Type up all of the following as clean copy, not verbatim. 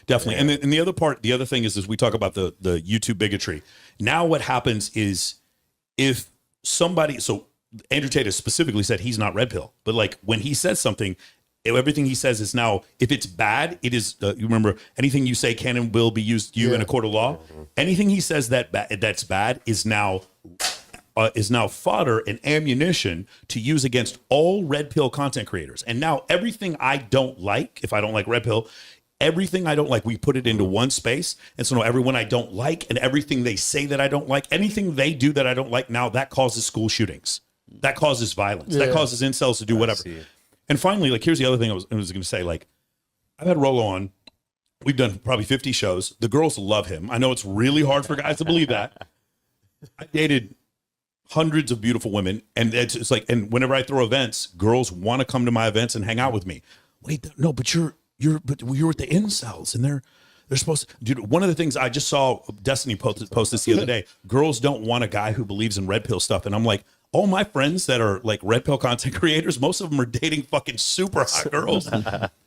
Definitely. And the other part, the other thing is we talk about the YouTube bigotry. Now what happens is if somebody, so Andrew Tate has specifically said he's not red pill, but like when he says something, everything he says is now, if it's bad, it is, you remember, anything you say can and will be used you in a court of law. Anything he says that's bad is now fodder and ammunition to use against all red pill content creators. And now everything I don't like, if I don't like red pill, everything I don't like, we put it into one space. And so now everyone I don't like and everything they say that I don't like, anything they do that I don't like, now that causes school shootings. That causes violence. That causes incels to do whatever. And finally, like, here's the other thing I was going to say. Like, I've had Rolo on. We've done probably 50 shows. The girls love him. I know it's really hard for guys to believe that. I dated hundreds of beautiful women, and it's like, and whenever I throw events, girls want to come to my events and hang out with me. Wait, no, but you're with the incels, and they're supposed to. Dude, one of the things I just saw Destiny post this the other day. Girls don't want a guy who believes in red pill stuff, and I'm like, all my friends that are like red pill content creators, most of them are dating fucking super hot girls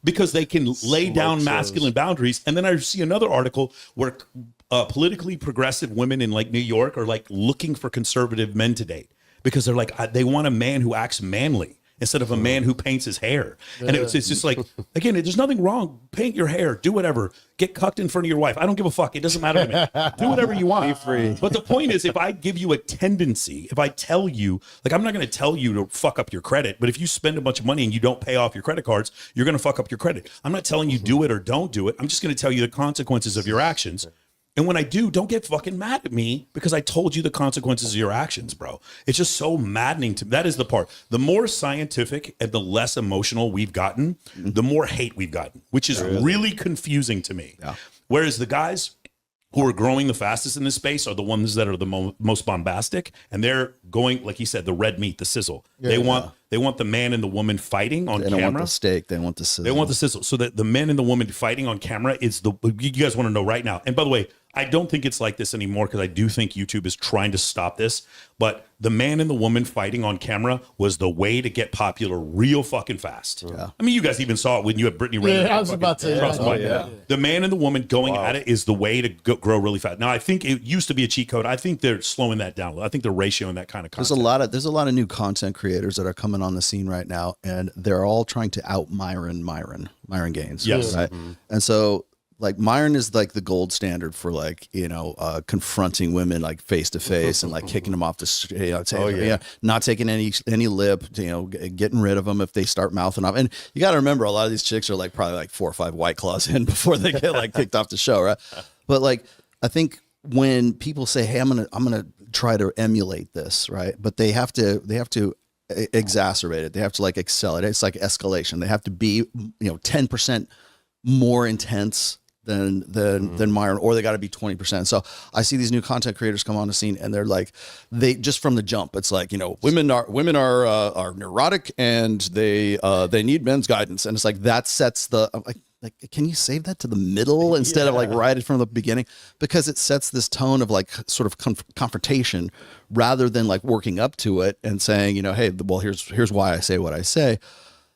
because they can lay down masculine boundaries. And then I see another article where politically progressive women in like New York are like looking for conservative men to date because they're like, they want a man who acts manly instead of a man who paints his hair. And it's just like, again, there's nothing wrong. Paint your hair, do whatever, get cucked in front of your wife. I don't give a fuck. It doesn't matter to me. Do whatever you want. Be free. But the point is, if I give you a tendency, if I tell you, like, I'm not going to tell you to fuck up your credit, but if you spend a bunch of money and you don't pay off your credit cards, you're going to fuck up your credit. I'm not telling you do it or don't do it. I'm just going to tell you the consequences of your actions. And when I do, don't get fucking mad at me because I told you the consequences of your actions, bro. It's just so maddening to me. That is the part. The more scientific and the less emotional we've gotten, the more hate we've gotten, which is really confusing to me. Yeah. Whereas the guys who are growing the fastest in this space are the ones that are the most bombastic, and they're going, like he said, the red meat, the sizzle. They want the man and the woman fighting on camera. They don't want the steak. They want the sizzle. They want the sizzle. So that the men and the woman fighting on camera is you guys want to know right now. And by the way, I don't think it's like this anymore because I do think YouTube is trying to stop this. But the man and the woman fighting on camera was the way to get popular real fucking fast. Yeah. I mean, you guys even saw it when you had Brittany Renner. Yeah, I was about to say that. The man and the woman going at it is the way to grow really fast. Now, I think it used to be a cheat code. I think they're slowing that down. I think they're ratioing that kind of content. There's a lot of new content creators that are coming on the scene right now, and they're all trying to out Myron Gaines. Yes. Right. And so, like, Myron is like the gold standard for, like, confronting women like face to face and like kicking them off the not taking any lip, getting rid of them if they start mouthing off. And you got to remember, a lot of these chicks are like probably like 4 or 5 White Claws in before they get like kicked off the show, right? But like, I think when people say, "Hey, I'm gonna try to emulate this," right? But they have to exacerbate it. They have to like excel it. It's like escalation. They have to be 10% more intense than Myron, or they got to be 20%. So I see these new content creators come on the scene, and they're like, they just from the jump, it's like, women are neurotic and they need men's guidance, and it's like that sets the like can you save that to the middle instead of like right from the beginning, because it sets this tone of like sort of confrontation rather than like working up to it and saying, hey, well, here's why I say what I say.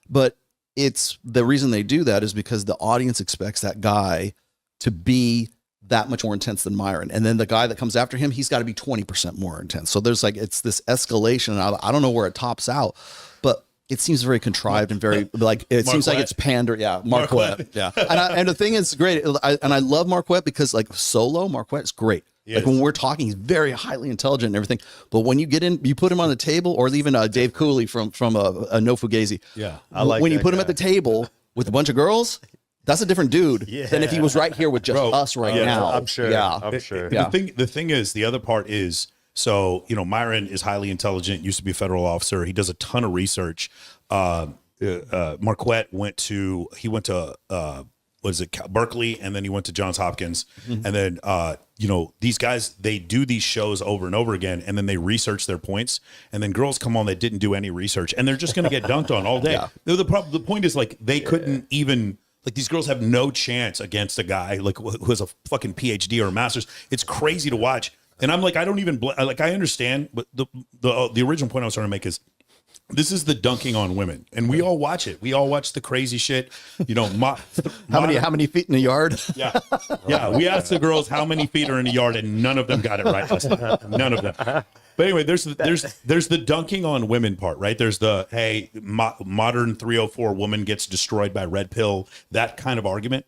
But it's the reason they do that is because the audience expects that guy to be that much more intense than Myron. And then the guy that comes after him, he's got to be 20% more intense. So there's like, it's this escalation. And I don't know where it tops out, but it seems very contrived and very like, it seems like it's pander. Yeah. Marquette. Yeah. And the thing is great. I love Marquette because like solo Marquette's great. Yes. Like when we're talking, he's very highly intelligent and everything. But when you get in, you put him on the table, or even Dave Cooley from a No Fugazi. Yeah, I like when you put him at the table with a bunch of girls. That's a different dude than if he was right here with just us right now. I'm sure. Yeah, I'm sure. The thing is, the other part is, so Myron is highly intelligent. Used to be a federal officer. He does a ton of research. Marquette went to Berkeley, and then he went to Johns Hopkins. And then, these guys, they do these shows over and over again, and then they research their points, and then girls come on that didn't do any research, and they're just going to get dunked on all day. Yeah. The point is, like, they couldn't even, like, these girls have no chance against a guy like who has a fucking PhD or a master's. It's crazy to watch. And I'm like, I don't even, I understand, but the original point I was trying to make is, This is the dunking on women, and we all watch it. We all watch the crazy shit. You know, how many feet in a yard? Yeah, yeah. We asked the girls how many feet are in a yard, and none of them got it right. None of them. But anyway, there's the dunking on women part, right? There's the hey, modern 304 woman gets destroyed by red pill, that kind of argument.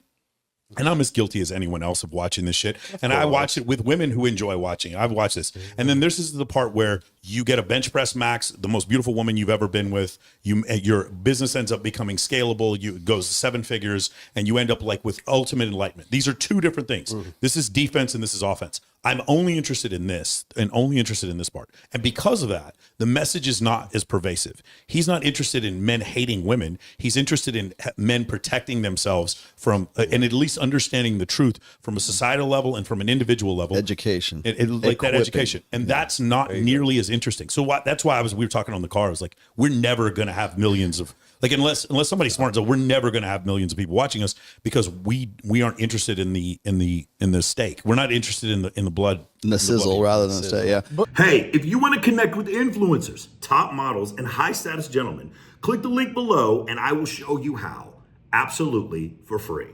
And I'm as guilty as anyone else of watching this shit. And I watch it with women who enjoy watching it. I've watched this. And then this is the part where you get a bench press max, the most beautiful woman you've ever been with. Your business ends up becoming scalable. It goes 7 figures, and you end up like with ultimate enlightenment. These are 2 different things. This is defense and this is offense. I'm only interested in this and only interested in this part. And because of that, the message is not as pervasive. He's not interested in men hating women. He's interested in men protecting themselves from, and at least understanding the truth from a societal level and from an individual level. Education. Like that education. And that's not nearly as interesting. So that's why we were talking on the car. I was like, we're never going to have millions of, like, unless somebody's smart, so we're never going to have millions of people watching us because we aren't interested in the steak. We're not interested in the blood, in the sizzle rather than the steak. Yeah. Hey, if you want to connect with influencers, top models, and high status gentlemen, click the link below and I will show you how, absolutely for free.